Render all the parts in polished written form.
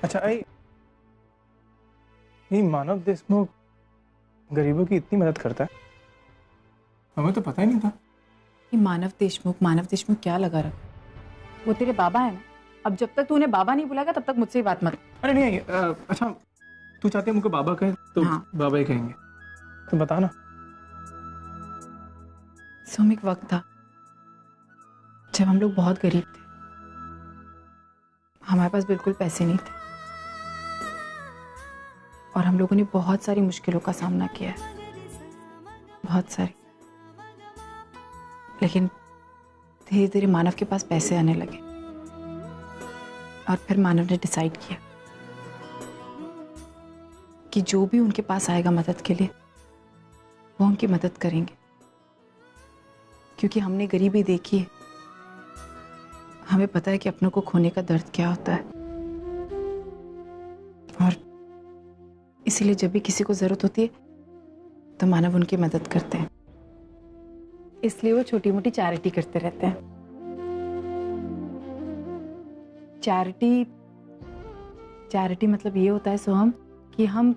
अच्छा ये मानव देशमुख गरीबों की इतनी मदद करता है, हमें तो पता ही नहीं था। ये मानव देशमुख क्या लगा रखा? वो तेरे बाबा है ना। अब जब तक तू उन्हें बाबा नहीं बुलाएगा तब तक मुझसे ही बात मत। अरे नहीं, अच्छा तू चाहती है मुझको बाबा कहे तो हाँ। बाबा ही कहेंगे। तुम बता ना। सोम, एक वक्त था जब हम लोग बहुत गरीब थे। हमारे पास बिल्कुल पैसे नहीं थे और हम लोगों ने बहुत सारी मुश्किलों का सामना किया है, बहुत सारी। लेकिन धीरे धीरे मानव के पास पैसे आने लगे और फिर मानव ने डिसाइड किया कि जो भी उनके पास आएगा मदद के लिए वो उनकी मदद करेंगे, क्योंकि हमने गरीबी देखी है। हमें पता है कि अपनों को खोने का दर्द क्या होता है और इसीलिए जब भी किसी को जरूरत होती है तो मानव उनकी मदद करते हैं। इसलिए वो छोटी मोटी चैरिटी करते रहते हैं। चैरिटी मतलब ये होता है सोहम कि हम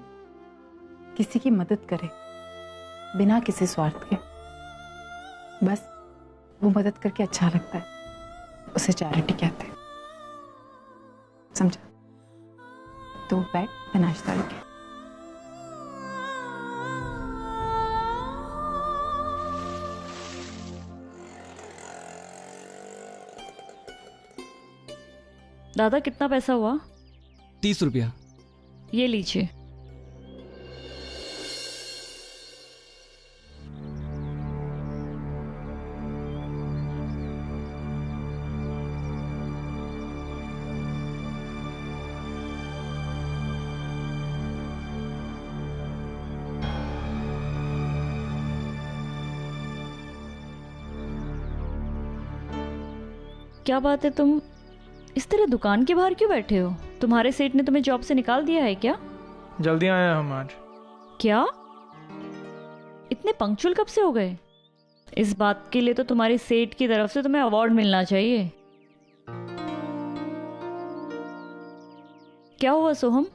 किसी की मदद करें बिना किसी स्वार्थ के। बस वो मदद करके अच्छा लगता है, उसे चैरिटी कहते हैं। समझा? तो बैठ, मैं नाश्ता लेके। दादा कितना पैसा हुआ? 30 रुपया। ये लीजिए। क्या बात है, तुम इस तरह दुकान के बाहर क्यों बैठे हो? तुम्हारे सेठ ने तुम्हें जॉब से निकाल दिया है क्या? जल्दी आए हम आज। क्या? इतने पंक्चुअल कब से हो गए? इस बात के लिए तो तुम्हारे सेठ की तरफ से तुम्हें अवार्ड मिलना चाहिए। क्या हुआ सोहम,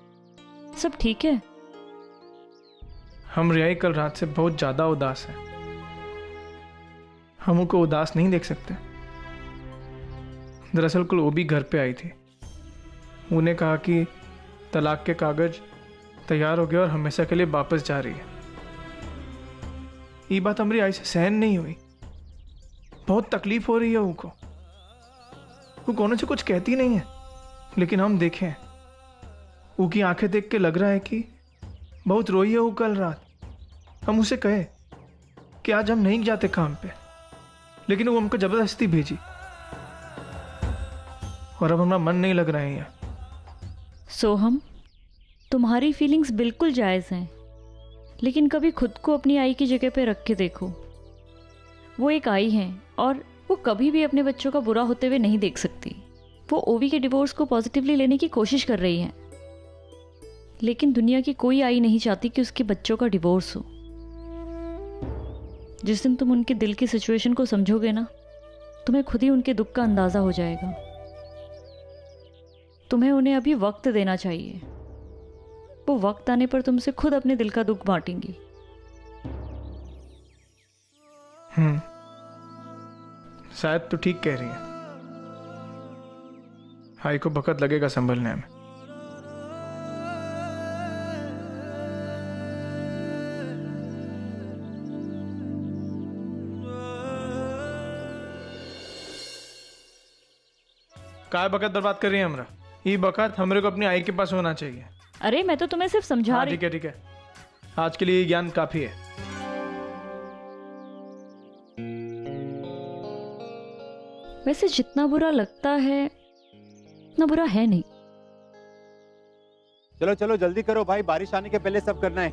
सब ठीक है? हम रियाई कल रात से बहुत ज्यादा उदास हैं। हम उनको उदास नहीं देख सकते। दरअसल कल वो भी घर पे आई थी। उन्हें कहा कि तलाक के कागज तैयार हो गए और हमेशा के लिए वापस जा रही है। ये बात हमारी आई से सहन नहीं हुई। बहुत तकलीफ हो रही है उनको। वो कोनो से कुछ कहती नहीं है, लेकिन हम देखें उसकी आंखें देख के लग रहा है कि बहुत रोई है वो कल रात। हम उसे कहे कि आज हम नहीं जाते काम पे, लेकिन वो हमको जबरदस्ती भेजी और अब हमारा मन नहीं लग रहा है यहाँ। सोहम, तुम्हारी फीलिंग्स बिल्कुल जायज़ हैं, लेकिन कभी खुद को अपनी आई की जगह पे रख के देखो। वो एक आई हैं और वो कभी भी अपने बच्चों का बुरा होते हुए नहीं देख सकती। वो ओवी के डिवोर्स को पॉजिटिवली लेने की कोशिश कर रही हैं, लेकिन दुनिया की कोई आई नहीं चाहती कि उसके बच्चों का डिवोर्स हो। जिस दिन तुम उनके दिल की सिचुएशन को समझोगे ना, तुम्हें खुद ही उनके दुख का अंदाज़ा हो जाएगा। तुम्हें उन्हें अभी वक्त देना चाहिए। वो वक्त आने पर तुमसे खुद अपने दिल का दुख बांटेंगी। शायद तो ठीक कह रही है। हाई को वक्त लगेगा संभलने में। काय वक्त बर्बाद कर रही है हमरा? ये वक्त हमरे को अपनी आई के पास होना चाहिए। अरे मैं तो तुम्हें सिर्फ समझा रही। ठीक है। आज के लिए ये ज्ञान काफी है। वैसे जितना बुरा लगता है उतना बुरा है नहीं। चलो चलो जल्दी करो भाई, बारिश आने के पहले सब करना है।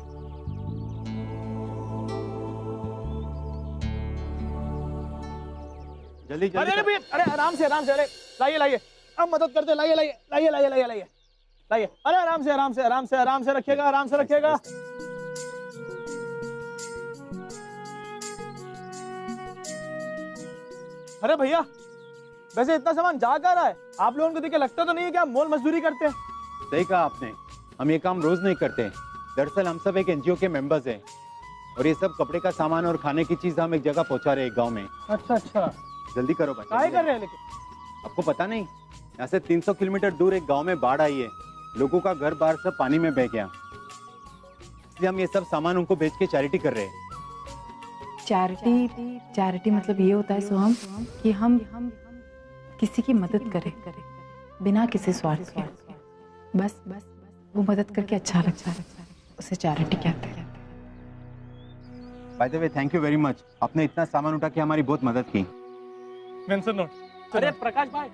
जल्दी जल्दी। अरे आराम से अरे लाइए अब मदद करते। लाइए। अरे आराम से रखिएगा। अरे भैया, वैसे इतना सामान जा कहाँ रहा है? आप लोगों को देख के लगता तो नहीं है कि आप मोल मजदूरी करते हैं। सही कहा आपने, हम ये काम रोज नहीं करते। दरअसल हम सब एक एनजीओ के मेंबर्स हैं और ये सब कपड़े का सामान और खाने की चीज हम एक जगह पहुंचा रहे हैं गांव में। अच्छा अच्छा, जल्दी करो भाई। काय कर रहे हैं लेकिन? आपको पता नहीं, यहाँ से 300 किलोमीटर दूर एक गांव में बाढ़ आई है। लोगों का घर बार सब पानी में बह गया, इसलिए हम ये सब सामान उनको बेच के चैरिटी कर रहे हैं। चैरिटी मतलब ये होता है सोहम कि हम किसी की मदद करें बिना किसी स्वार्थ के। बस वो मदद करके अच्छा लगता है, उसे चैरिटी कहते हैं। By the way, thank you very much. आपने इतना सामान उठा के हमारी बहुत मदद की। Mention note. अरे प्रकाश भाई,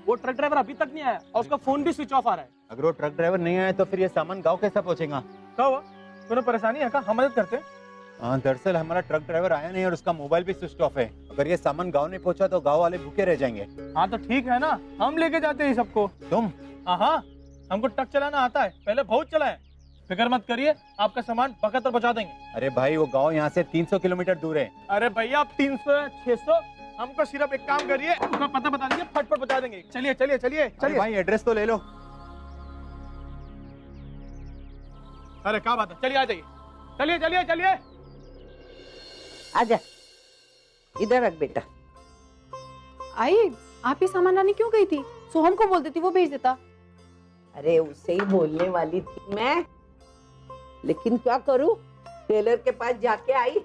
वो ट्रक ड्राइवर अभी तक नहीं आया और उसका फोन भी स्विच ऑफ आ रहा है। अगर वो ट्रक ड्राइवर नहीं आया तो फिर ये सामान गांव कैसा पहुंचेगा? क्या हुआ? तुम्हें परेशानी है क्या? हम मदद करते हैं। हाँ, दरअसल हमारा ट्रक ड्राइवर आया नहीं और उसका मोबाइल भी स्विच ऑफ है। अगर ये सामान गांव नहीं पहुंचा तो गांव वाले भूखे रह जाएंगे। हाँ तो ठीक है ना, हम लेके जाते हैं सबको। तुम? हाँ, हमको ट्रक चलाना आता है, पहले बहुत चलाए। फिक्र मत करिए, आपका सामान वक्त पर पहुंचा देंगे। अरे भाई, वो गांव यहाँ से 300 किलोमीटर दूर है। अरे भैया, आप 300 600, हमको सिर्फ एक काम करिए, उसका पता बता दीजिए, फटफट पहुंचा देंगे। चलिए चलिए चलिए चलिए भाई, एड्रेस तो ले लो। अरे क्या बात है, चलिए आ जाइए। चलिए चलिए चलिए। आजा, इधर रख बेटा। आई, आप ये सामान लाने क्यों गई थी? सोहम को बोल देती, वो भेज देता। अरे उससे ही बोलने वाली थी मैं, लेकिन क्या करूं, टेलर के पास जाके आई,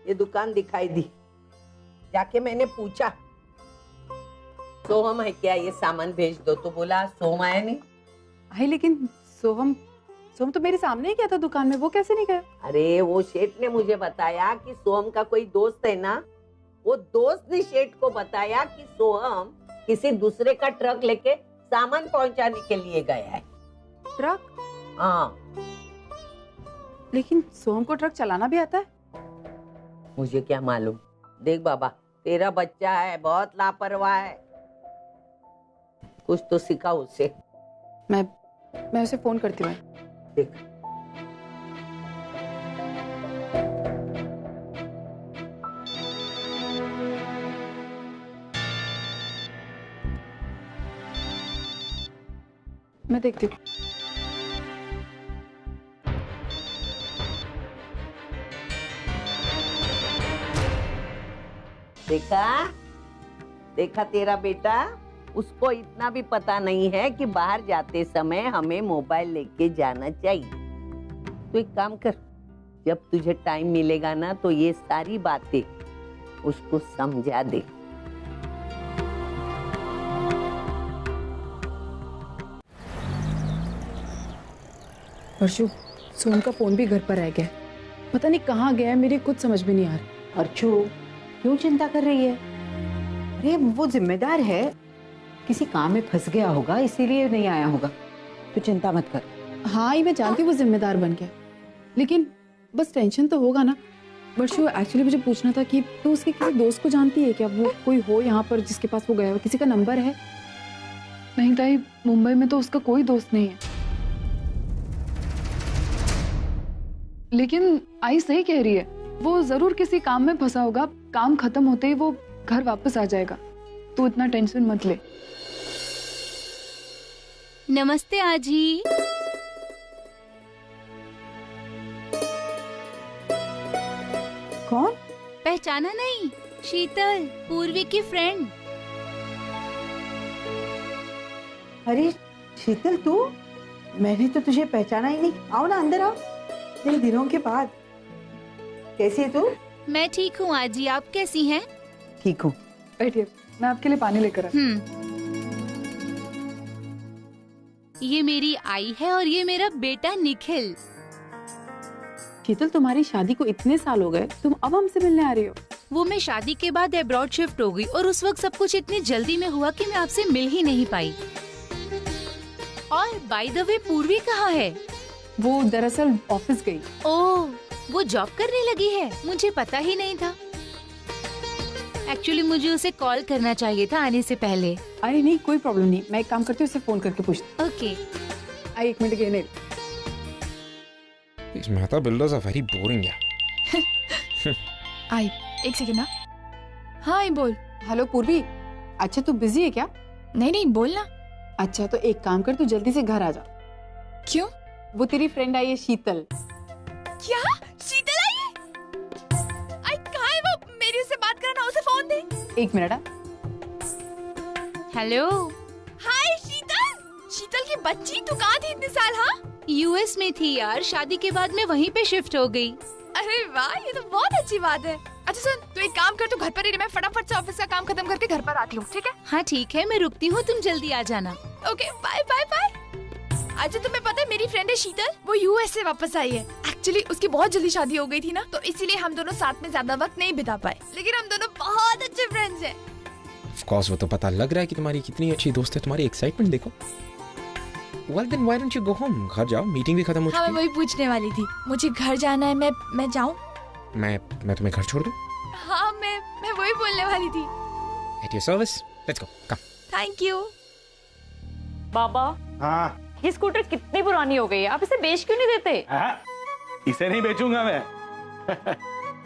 ये दुकान दिखाई दी। जाके मैंने पूछा सोहम है क्या, ये सामान भेज दो, तो बोला सोहम आया नहीं। आई, लेकिन सोहम तो मेरे सामने ही क्या था दुकान में, वो कैसे नहीं गया? अरे वो शेठ ने मुझे बताया कि सोहम का कोई दोस्त है ना, वो दोस्त ने शेठ को बताया कि सोहम किसी दूसरे का ट्रक लेके सामान पहुंचाने के लिए गया है। ट्रक? हाँ। लेकिन सोहम को ट्रक चलाना भी आता है? मुझे क्या मालूम। देख बाबा, तेरा बच्चा है, बहुत लापरवाह है, कुछ तो सिखा उसे। मैं उसे फोन करती हूँ। देख, मैं देखती हूँ। देखा तेरा बेटा, उसको इतना भी पता नहीं है कि बाहर जाते समय हमें मोबाइल लेके जाना चाहिए। तो एक काम कर, जब तुझे टाइम मिलेगा ना तो ये सारी बातें उसको समझा दे। अर्शु, सोहम का फोन भी घर पर रह गया, पता नहीं कहाँ गया है, मेरी कुछ समझ में नहीं आ रहा। अर्शु, क्यों चिंता कर रही है? अरे वो जिम्मेदार है, किसी काम में फंस गया होगा इसीलिए नहीं आया होगा, तो चिंता मत कर। हाँ, ये मैं जानती हूँ वो जिम्मेदार बन गया, लेकिन बस टेंशन तो होगा ना। वर्षु, एक्चुअली मुझे पूछना था कि तू उसके किसी दोस्त को जानती है क्या? वो कोई हो यहाँ पर जिसके पास वो गया हो, किसी का नंबर है? नहीं ताई, मुंबई में तो उसका कोई दोस्त नहीं है। लेकिन आई सही कह रही है, वो जरूर किसी काम में फंसा होगा, काम खत्म होते ही वो घर वापस आ जाएगा, तू इतना टेंशन मत ले। नमस्ते आजी। कौन? पहचाना नहीं? शीतल, पूर्वी की फ्रेंड। अरे शीतल, तू? मैंने तो तुझे पहचाना ही नहीं। आओ ना, अंदर आओ, इतने दिनों के बाद। कैसी है तू? मैं ठीक हूँ आजी, आप कैसी हैं? ठीक हूँ। बैठिए, मैं आपके लिए पानी लेकर आई। ये मेरी आई है और ये मेरा बेटा निखिल। शीतल, तुम्हारी शादी को इतने साल हो गए, तुम अब हमसे मिलने आ रही हो? वो मैं शादी के बाद अब्रॉड शिफ्ट हो गई और उस वक्त सब कुछ इतनी जल्दी में हुआ कि मैं आपसे मिल ही नहीं पाई। और बाय द वे, पूर्वी कहाँ है? वो दरअसल ऑफिस गई। ओह, वो जॉब करने लगी है, मुझे पता ही नहीं था। एक्चुअली मुझे उसे कॉल करना चाहिए था आने से पहले। अरे नहीं, कोई प्रॉब्लम नहीं, मैं एक काम करती हूँ, उसे फोन करके पूछती। ओके। आई, एक मिनट गए। These Mehta builders are very boring, yeah. आई, एक सेकंड ना। हाँ, बोल। हेलो पूर्वी, अच्छा तू बिजी है क्या? नहीं, बोल ना। अच्छा तो एक काम कर, तू जल्दी से घर आ जा। क्यों? वो तेरी फ्रेंड आई है शीतल। क्या? शीतल आई है? आई कहाँ है वो? मेरी उससे बात करना, उसे फोन दे। एक मिनट। हेलो। हाय शीतल। शीतल की बच्ची, तू कहाँ थी इतने साल? हाँ, यूएस में थी यार, शादी के बाद मैं वहीं पे शिफ्ट हो गई। अरे वाह, ये तो बहुत अच्छी बात है। अच्छा सुन, तू एक काम कर, तू घर पर ही रह, मैं फटाफट से ऑफिस का काम खत्म करके घर पर आती हूँ, ठीक है? हाँ ठीक है, मैं रुकती हूँ, तुम जल्दी आ जाना। Okay, bye bye bye. अच्छा तुम्हें पता है मेरी फ्रेंड है शीतल, वो यूएस से वापस आई है। एक्चुअली उसकी बहुत जल्दी शादी हो गई थी ना, तो इसीलिए हम दोनों साथ में ज्यादा वक्त नहीं बिता पाए, लेकिन हम दोनों बहुत अच्छे फ्रेंड्स हैं। ऑफ कोर्स, वो तो पता लग रहा है कि तुम्हारी कितनी अच्छी दोस्त है। तुम्हारी एक्साइटमेंट देखो। Well then why don't you go home? घर जाओ, मीटिंग भी खत्म हो हाँ, चुकी मैं वही पूछने वाली थी, मुझे घर जाना है, मैं जाऊँ? मैं तुम्हें घर छोड़ दूं? हाँ, मैं वही बोलने वाली थी। At your service. Let's go. Come. Thank you. बाबा, हाँ, ये स्कूटर कितनी पुरानी हो गई है, आप इसे बेच क्यों नहीं देते? इसे नहीं बेचूंगा मैं।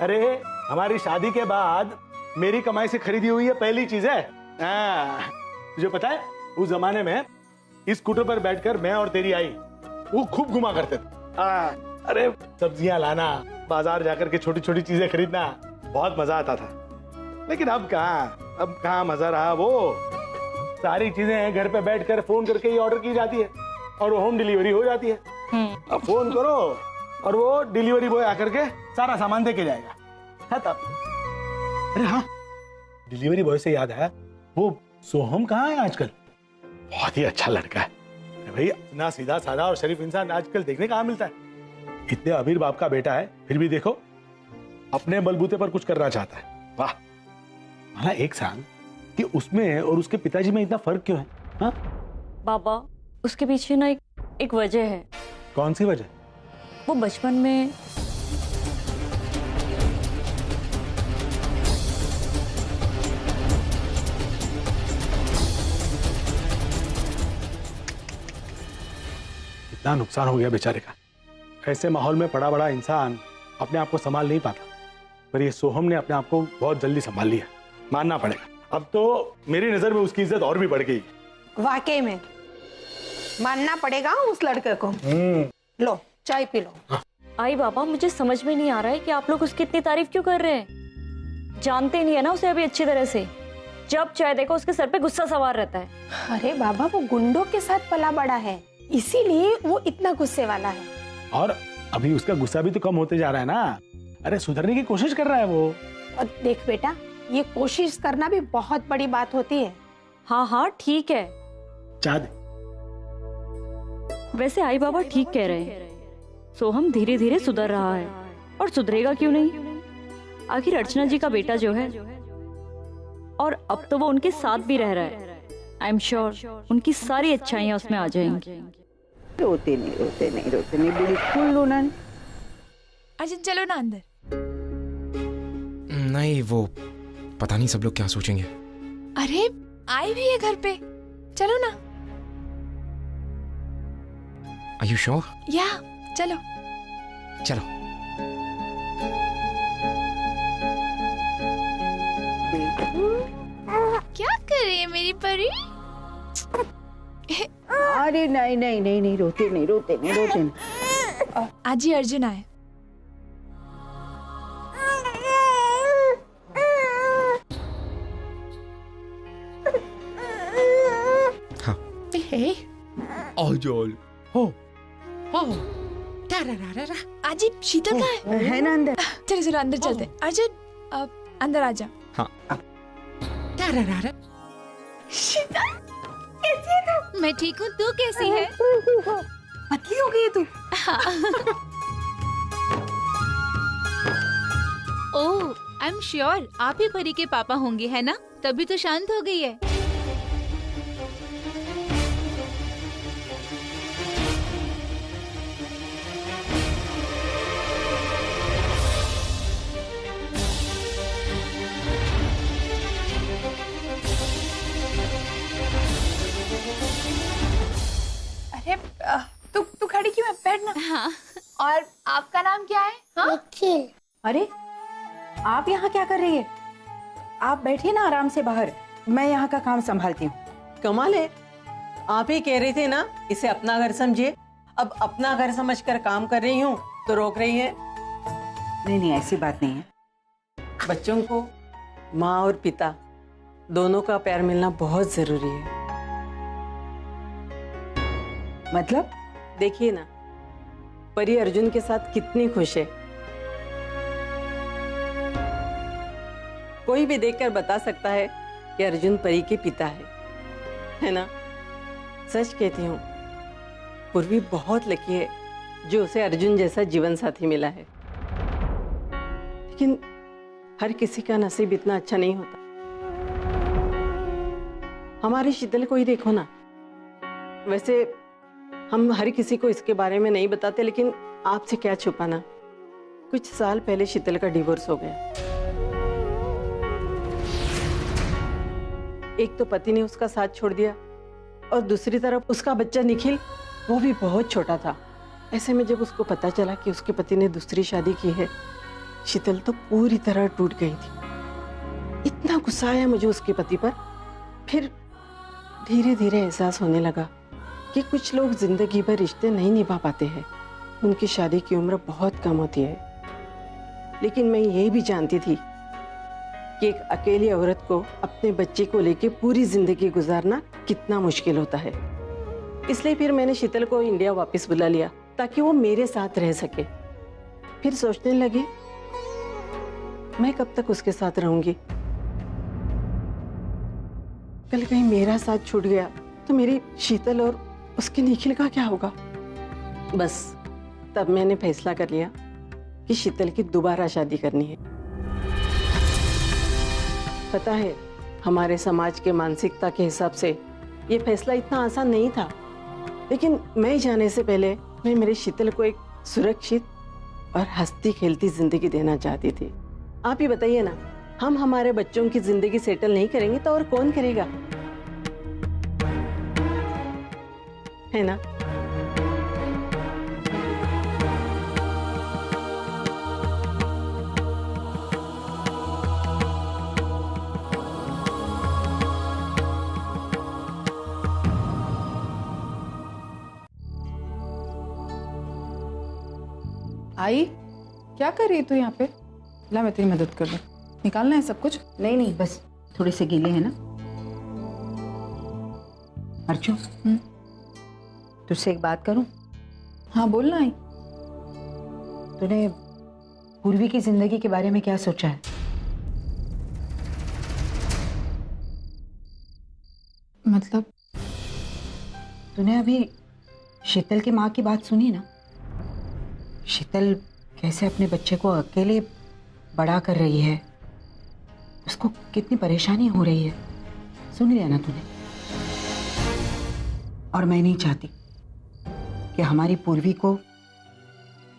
अरे हमारी शादी के बाद मेरी कमाई से खरीदी हुई है, पहली चीज है। तुझे पता है उस जमाने में इस स्कूटर पर बैठकर मैं और तेरी आई वो खूब घुमा करते थे। अरे सब्जियां लाना, बाजार जाकर के छोटी छोटी चीजें खरीदना, बहुत मजा आता था। लेकिन अब कहाँ मजा रहा। वो सारी चीजें घर पे बैठकर फोन करके ही ऑर्डर की जाती है और वो होम डिलीवरी हो जाती है। अब फोन करो और वो डिलीवरी बॉय आकर के सारा सामान दे के जाएगा, खत्म। अरे हाँ, डिलीवरी बॉय से याद आया, वो सोहम कहाँ है आजकल? बहुत ही अच्छा लड़का है भाई, इतना सीधा साधा और शरीफ इंसान आजकल देखने कहाँ मिलता है। इतने अमीर बाप का बेटा है, फिर भी देखो अपने बलबूते पर कुछ करना चाहता है। वाह। मला एक सांग कि उसमें और उसके पिताजी में इतना फर्क क्यों है? हाँ बाबा, उसके पीछे ना एक वजह है। कौन सी वजह? वो बचपन में इतना नुकसान हो गया बेचारे का। ऐसे माहौल में पड़ा बड़ा इंसान अपने आप को संभाल नहीं पाता, पर ये सोहम ने अपने आप को बहुत जल्दी संभाल लिया, मानना पड़ेगा। अब तो मेरी नजर में उसकी इज्जत और भी बढ़ गई। वाकई में मानना पड़ेगा उस लड़के को। लो चाय पी लो। आई बाबा, मुझे समझ में नहीं आ रहा है कि आप लोग उसकी इतनी तारीफ क्यों कर रहे हैं। जानते नहीं है ना उसे अभी अच्छी तरह से। जब चाय देखो उसके सर पे गुस्सा सवार रहता है। अरे बाबा, वो गुंडों के साथ पला बड़ा है, इसीलिए वो इतना गुस्से वाला है। और अभी उसका गुस्सा भी तो कम होते जा रहा है ना। अरे सुधरने की कोशिश कर रहा है वो। और देख बेटा, ये कोशिश करना भी बहुत बड़ी बात होती है। हाँ हाँ ठीक है। चाह दे। वैसे आई बाबा ठीक कह रहे हैं, सोहम धीरे धीरे सुधर रहा है और सुधरेगा क्यों नहीं। आखिर अर्चना जी का बेटा जो है, और अब तो वो उनके साथ भी रह रहा है। आई एम श्योर उनकी सारी अच्छाइयाँ उसमें आ जाएंगी। रोते नहीं बिल्कुल लोनन। अच्छा चलो ना अंदर। नहीं, वो पता नहीं सब लोग क्या सोचेंगे। अरे आई भी है घर पे, चलो ना। Are you sure? या चलो चलो। क्या कर रही है मेरी परी? अरे नहीं रोते नहीं। आज ही अर्जुन आए। हाँ। आजोल। हो। आज ही शीतल कहाँ है ना अंदर? चलो चलो अंदर चलते। अर्जुन अंदर आ जा। हाँ। शीतल कैसी है तू? मैं ठीक हूँ, तू कैसी है? पतली हो गई तू। ओह, आई एम श्योर आप ही परी के पापा होंगे, है ना? तभी तो शांत हो गई है। अरे तू खड़ी क्यों है? बैठ ना। हाँ। और आपका नाम क्या है? हाँ? अरे आप यहाँ क्या कर रही है? आप बैठिए ना आराम से बाहर, मैं यहाँ का काम संभालती हूँ। कमाल है, आप ही कह रहे थे ना इसे अपना घर समझिए। अब अपना घर समझकर काम कर रही हूँ तो रोक रही है। नहीं नहीं, ऐसी बात नहीं है। बच्चों को माँ और पिता दोनों का प्यार मिलना बहुत जरूरी है। मतलब? देखिए ना, परी अर्जुन के साथ कितनी खुश है। कोई भी देखकर बता सकता है कि अर्जुन परी के पिता है ना? सच कहती हूँ, पूर्वी बहुत लकी है जो उसे अर्जुन जैसा जीवन साथी मिला है। लेकिन हर किसी का नसीब इतना अच्छा नहीं होता। हमारी शीतल को ही देखो ना। वैसे हम हर किसी को इसके बारे में नहीं बताते, लेकिन आपसे क्या छुपाना, कुछ साल पहले शीतल का डिवोर्स हो गया। एक तो पति ने उसका साथ छोड़ दिया और दूसरी तरफ उसका बच्चा निखिल, वो भी बहुत छोटा था। ऐसे में जब उसको पता चला कि उसके पति ने दूसरी शादी की है, शीतल तो पूरी तरह टूट गई थी। इतना गुस्सा आया मुझे उसके पति पर। फिर धीरे धीरे एहसास होने लगा कि कुछ लोग जिंदगी भर रिश्ते नहीं निभा पाते हैं। उनकी शादी की उम्र बहुत कम होती है। लेकिन मैं ये भी जानती थी कि एक अकेली औरत को अपने बच्चे को लेकर पूरी जिंदगी गुजारना कितना मुश्किल होता है। इसलिए फिर मैंने शीतल को इंडिया वापस बुला लिया ताकि वो मेरे साथ रह सके। फिर सोचने लगी मैं कब तक उसके साथ रहूंगी। कल कहीं मेरा साथ छूट गया तो मेरी शीतल और उसके निखिल का क्या होगा। बस तब मैंने फैसला कर लिया कि शीतल की दोबारा शादी करनी है। पता है, हमारे समाज के मानसिकता के हिसाब से ये फैसला इतना आसान नहीं था, लेकिन मैं जाने से पहले मैं मेरी शीतल को एक सुरक्षित और हंसती खेलती जिंदगी देना चाहती थी। आप ही बताइए ना, हम हमारे बच्चों की जिंदगी सेटल नहीं करेंगे तो और कौन करेगा, है ना? आई, क्या कर रही तू यहाँ पे? ला मैं तेरी मदद कर दूं। निकालना है सब कुछ? नहीं नहीं, बस थोड़े से गीले हैं ना। अर्जुन, तुझसे एक बात करूं? हाँ बोलना। आई, तूने पूर्वी की जिंदगी के बारे में क्या सोचा है? मतलब? तूने अभी शीतल की माँ की बात सुनी ना? शीतल कैसे अपने बच्चे को अकेले बड़ा कर रही है, उसको कितनी परेशानी हो रही है, सुन लिया ना तूने? और मैं नहीं चाहती कि हमारी पूर्वी को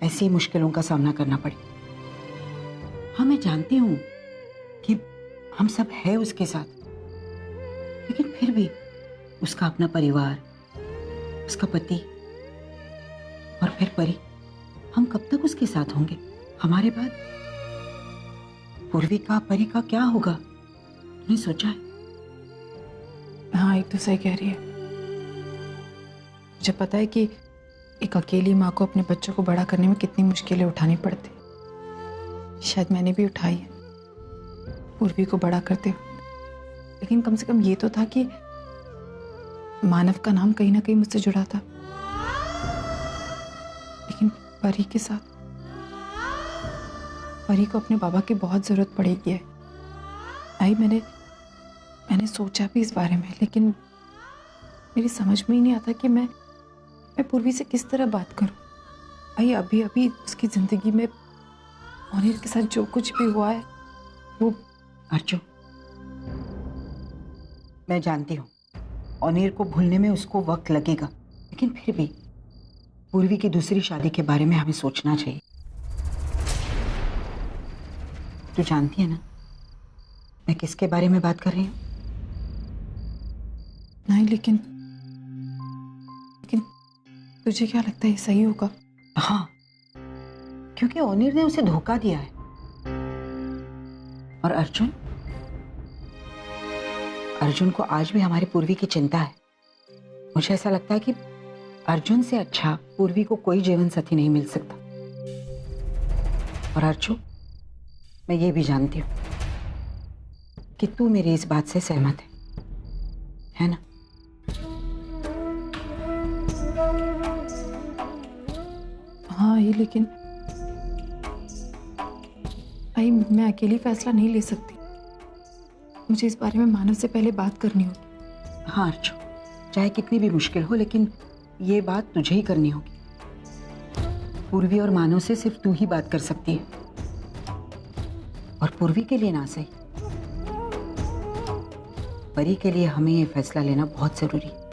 ऐसी मुश्किलों का सामना करना पड़े। हाँ, मैं जानती हूँ कि हम सब है उसके साथ, लेकिन फिर भी उसका अपना परिवार, उसका पति और फिर परी, हम कब तक उसके साथ होंगे? हमारे बाद पूर्वी का, परी का क्या होगा? तूने सोचा है? हाँ, एक तो सही कह रही है। मुझे पता है कि एक अकेली माँ को अपने बच्चों को बड़ा करने में कितनी मुश्किलें उठानी पड़ती। शायद मैंने भी उठाई है पूर्वी को बड़ा करते हुए, लेकिन कम से कम ये तो था कि मानव का नाम कहीं ना कहीं मुझसे जुड़ा था। लेकिन परी के साथ, परी को अपने बाबा की बहुत जरूरत पड़ेगी है। आई, मैंने सोचा भी इस बारे में, लेकिन मेरी समझ में ही नहीं आता कि मैं पूर्वी से किस तरह बात करूं। आई, अभी अभी उसकी जिंदगी में ऑनिर के साथ जो कुछ भी हुआ है वो। अर्जुन, मैं जानती हूँ ऑनिर को भूलने में उसको वक्त लगेगा, लेकिन फिर भी पूर्वी की दूसरी शादी के बारे में हमें सोचना चाहिए। तू जानती है ना मैं किसके बारे में बात कर रही हूँ? नहीं, लेकिन तुझे क्या लगता है ये सही होगा? हाँ, क्योंकि ऑनिर ने उसे धोखा दिया है। और अर्जुन को आज भी हमारी पूर्वी की चिंता है। मुझे ऐसा लगता है कि अर्जुन से अच्छा पूर्वी को कोई जीवन साथी नहीं मिल सकता। और अर्जुन, मैं ये भी जानती हूँ कि तू मेरी इस बात से सहमत है ना? हाँ ये, लेकिन आई मैं अकेली फैसला नहीं ले सकती। मुझे इस बारे में मानव से पहले बात करनी होगी। हाँ अर्जुन, चाहे कितनी भी मुश्किल हो, लेकिन ये बात तुझे ही करनी होगी। पूर्वी और मानव से सिर्फ तू ही बात कर सकती है, और पूर्वी के लिए ना सही, परी के लिए हमें ये फैसला लेना बहुत जरूरी है।